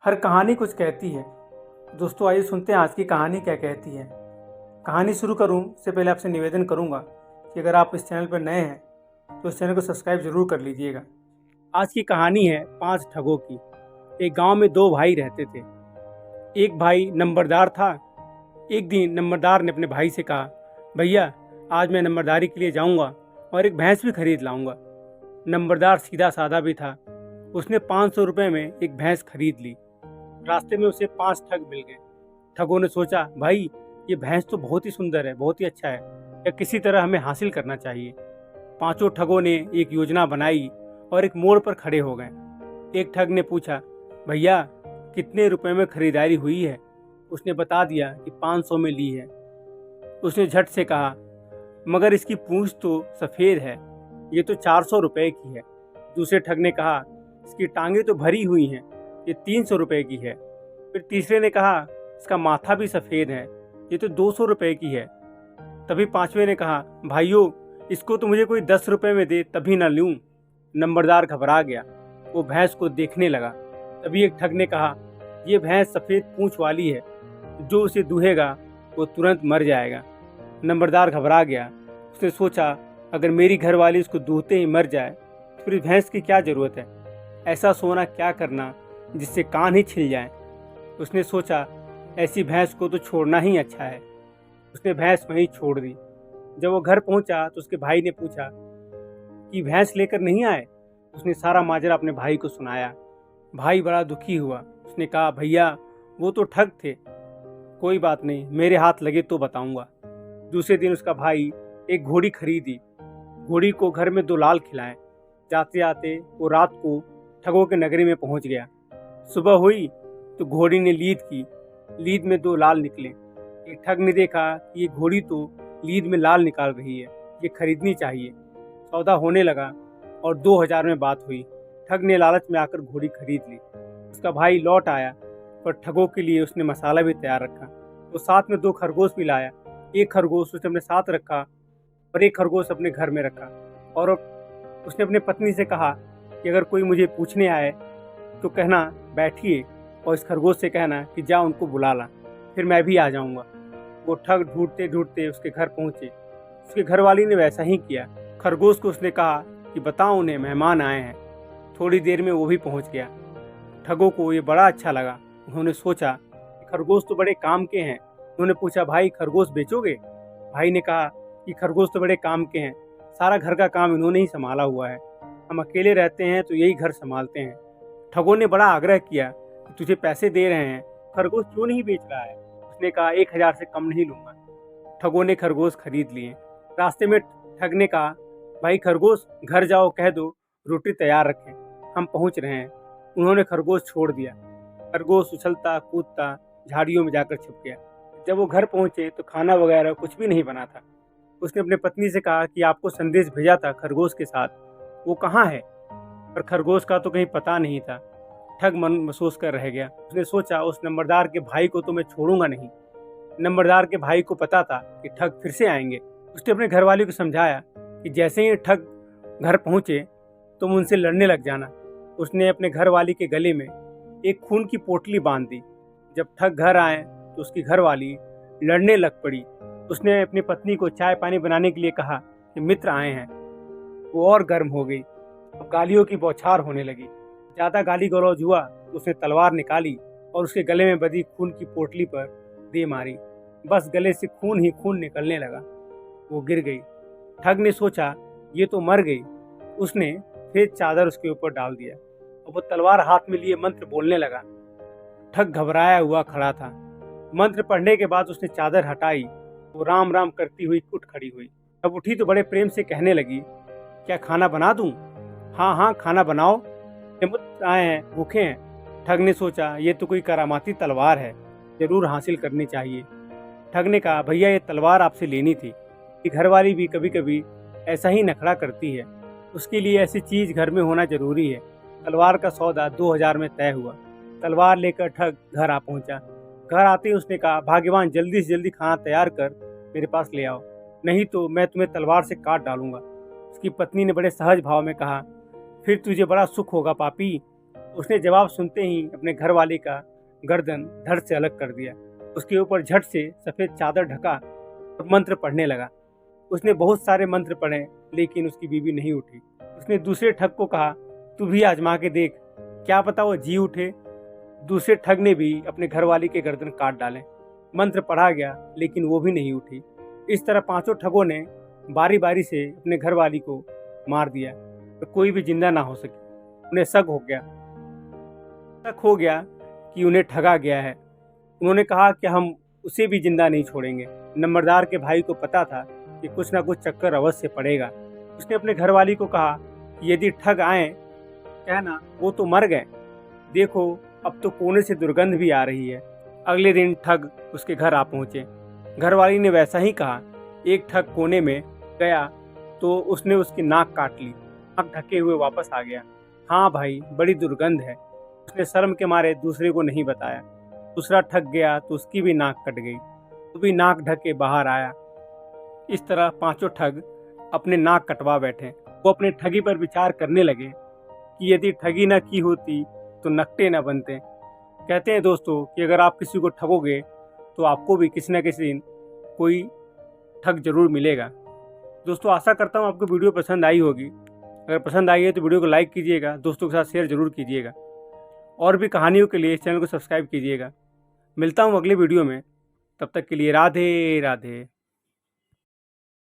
हर कहानी कुछ कहती है। दोस्तों आइए सुनते हैं आज की कहानी क्या कहती है। कहानी शुरू करूं से पहले आपसे निवेदन करूंगा कि अगर आप इस चैनल पर नए हैं तो इस चैनल को सब्सक्राइब जरूर कर लीजिएगा। आज की कहानी है 5 ठगों की। एक गांव में 2 भाई रहते थे। एक भाई नंबरदार था। एक दिन नंबरदार ने अपने भाई से कहा, भैया आज मैं नंबरदारी के लिए जाऊंगा और एक भैंस भी खरीद लाऊंगा। नंबरदार सीधा साधा भी था। उसने 500 रुपये में एक भैंस खरीद ली। रास्ते में उसे 5 ठग मिल गए। ठगों ने सोचा, भाई ये भैंस तो बहुत ही सुंदर है, बहुत ही अच्छा है, या किसी तरह हमें हासिल करना चाहिए। पांचों ठगों ने एक योजना बनाई और एक मोड़ पर खड़े हो गए। एक ठग ने पूछा, भैया कितने रुपए में खरीदारी हुई है? उसने बता दिया कि 500 में ली है। उसने झट से कहा, मगर इसकी पूंछ तो सफ़ेद है, ये तो 400 रुपये की है। दूसरे ठग ने कहा, इसकी टांगे तो भरी हुई हैं, ये 300 रुपये की है। फिर तीसरे ने कहा, इसका माथा भी सफ़ेद है, ये तो 200 रुपये की है। तभी पांचवें ने कहा, भाइयों इसको तो मुझे कोई 10 रुपये में दे तभी ना लूँ। नंबरदार घबरा गया। वो भैंस को देखने लगा। तभी एक ठग ने कहा, ये भैंस सफ़ेद पूंछ वाली है, जो उसे दूहेगा वो तुरंत मर जाएगा। नंबरदार घबरा गया। उसने सोचा, अगर मेरी घरवाली इसको दूहते ही मर जाए तो फिर भैंस की क्या ज़रूरत है? ऐसा सोना क्या करना जिससे कान ही छिल जाए। उसने सोचा, ऐसी भैंस को तो छोड़ना ही अच्छा है। उसने भैंस वहीं छोड़ दी। जब वो घर पहुंचा तो उसके भाई ने पूछा कि भैंस लेकर नहीं आए। उसने सारा माजरा अपने भाई को सुनाया। भाई बड़ा दुखी हुआ। उसने कहा, भैया वो तो ठग थे, कोई बात नहीं, मेरे हाथ लगे तो बताऊंगा। दूसरे दिन उसका भाई एक घोड़ी खरीदी। घोड़ी को घर में 2 लाल खिलाए। जाते जाते वो रात को ठगों के नगरी में पहुंच गया। सुबह हुई तो घोड़ी ने लीद की। लीद में 2 लाल निकले। एक ठग ने देखा कि ये घोड़ी तो लीद में लाल निकाल रही है, ये खरीदनी चाहिए। सौदा होने लगा और 2000 में बात हुई। ठग ने लालच में आकर घोड़ी खरीद ली। उसका भाई लौट आया, पर ठगों के लिए उसने मसाला भी तैयार रखा। वो साथ में 2 खरगोश भी लाया। एक खरगोश उसने अपने साथ रखा और एक खरगोश अपने घर में रखा। और उसने अपने पत्नी से कहा कि अगर कोई मुझे पूछने आए तो कहना बैठिए, और इस खरगोश से कहना कि जा उनको बुला ला, फिर मैं भी आ जाऊंगा। वो ठग ढूंढते ढूंढते उसके घर पहुंचे। उसके घरवाली ने वैसा ही किया। खरगोश को उसने कहा कि बताओ उन्हें मेहमान आए हैं। थोड़ी देर में वो भी पहुंच गया। ठगों को ये बड़ा अच्छा लगा। उन्होंने सोचा कि खरगोश तो बड़े काम के हैं। उन्होंने पूछा, भाई खरगोश बेचोगे? भाई ने कहा कि खरगोश तो बड़े काम के हैं, सारा घर का काम इन्होंने ही संभाला हुआ है, हम अकेले रहते हैं तो यही घर संभालते हैं। ठगों ने बड़ा आग्रह किया कि तुझे पैसे दे रहे हैं, खरगोश क्यों नहीं बेच रहा है? उसने कहा, 1000 से कम नहीं लूंगा। ठगों ने खरगोश खरीद लिए। रास्ते में ठग ने कहा, भाई खरगोश घर जाओ, कह दो रोटी तैयार रखें, हम पहुंच रहे हैं। उन्होंने खरगोश छोड़ दिया। खरगोश उछलता कूदता झाड़ियों में जाकर छिप गया। जब वो घर पहुंचे तो खाना वगैरह कुछ भी नहीं बना था। उसने अपने पत्नी से कहा कि आपको संदेश भेजा था खरगोश के साथ, वो कहाँ है? पर खरगोश का तो कहीं पता नहीं था। ठग मन महसूस कर रह गया। उसने सोचा, उस नंबरदार के भाई को तो मैं छोड़ूंगा नहीं। नंबरदार के भाई को पता था कि ठग फिर से आएंगे। उसने अपने घरवाली को समझाया कि जैसे ही ठग घर पहुंचे तुम उनसे लड़ने लग जाना। उसने अपने घरवाली के गले में एक खून की पोटली बांध दी। जब ठग घर आए तो उसकी घरवाली लड़ने लग पड़ी। उसने अपनी पत्नी को चाय पानी बनाने के लिए कहा कि मित्र आए हैं। वो और गर्म हो गई। अब गालियों की बौछार होने लगी। ज़्यादा गाली गलौज हुआ तो उसने तलवार निकाली और उसके गले में बंधी खून की पोटली पर दे मारी। बस गले से खून ही खून निकलने लगा। वो गिर गई। ठग ने सोचा, ये तो मर गई। उसने फिर चादर उसके ऊपर डाल दिया और वो तलवार हाथ में लिए मंत्र बोलने लगा। ठग घबराया हुआ खड़ा था। मंत्र पढ़ने के बाद उसने चादर हटाई। वो राम राम करती हुई उठ खड़ी हुई। अब उठी तो बड़े प्रेम से कहने लगी, क्या खाना बना दूं? हाँ हाँ खाना बनाओ, हिम्मत आए हैं, भूखे हैं। ठग ने सोचा, ये तो कोई करामाती तलवार है, जरूर हासिल करनी चाहिए। ठग ने कहा, भैया ये तलवार आपसे लेनी थी। कि घरवाली भी कभी कभी ऐसा ही नखरा करती है, उसके लिए ऐसी चीज़ घर में होना जरूरी है। तलवार का सौदा 2000 में तय हुआ। तलवार लेकर ठग घर आ पहुंचा। घर आते ही उसने कहा, भाग्यवान जल्दी से जल्दी खाना तैयार कर मेरे पास ले आओ, नहीं तो मैं तुम्हें तलवार से काट डालूंगा। उसकी पत्नी ने बड़े सहज भाव में कहा, फिर तुझे बड़ा सुख होगा पापी, उसने जवाब सुनते ही अपने घरवाली का गर्दन धड़ से अलग कर दिया। उसके ऊपर झट से सफ़ेद चादर ढका और मंत्र पढ़ने लगा। उसने बहुत सारे मंत्र पढ़े लेकिन उसकी बीवी नहीं उठी। उसने दूसरे ठग को कहा, तू भी आजमा के देख, क्या पता वो जी उठे। दूसरे ठग ने भी अपने घरवाली के गर्दन काट डाले। मंत्र पढ़ा गया लेकिन वो भी नहीं उठी। इस तरह पांचों ठगों ने बारी बारी से अपने घरवाली को मार दिया तो कोई भी जिंदा ना हो सके। उन्हें शक हो गया कि उन्हें ठगा गया है। उन्होंने कहा कि हम उसे भी जिंदा नहीं छोड़ेंगे। नंबरदार के भाई को पता था कि कुछ ना कुछ चक्कर अवश्य पड़ेगा। उसने अपने घरवाली को कहा कि यदि ठग आए कहना वो तो मर गए, देखो अब तो कोने से दुर्गंध भी आ रही है। अगले दिन ठग उसके घर आ पहुंचे। घरवाली ने वैसा ही कहा। एक ठग कोने में गया तो उसने उसकी नाक काट ली। नाक ढके हुए वापस आ गया। हाँ भाई, बड़ी दुर्गंध है। उसने शर्म के मारे दूसरे को नहीं बताया। दूसरा ठग गया तो उसकी भी नाक कट गई, वो भी नाक ढके बाहर आया। इस तरह पांचों ठग अपने नाक कटवा बैठे। वो अपने ठगी पर विचार करने लगे कि यदि ठगी न की होती तो नकटे न बनते। कहते हैं दोस्तों कि अगर आप किसी को ठगोगे तो आपको भी किसी न किसी दिन कोई ठग जरूर मिलेगा। दोस्तों आशा करता हूँ आपको वीडियो पसंद आई होगी। अगर पसंद आई है तो वीडियो को लाइक कीजिएगा, दोस्तों के साथ शेयर जरूर कीजिएगा और भी कहानियों के लिए इस चैनल को सब्सक्राइब कीजिएगा। मिलता हूँ अगले वीडियो में, तब तक के लिए राधे राधे।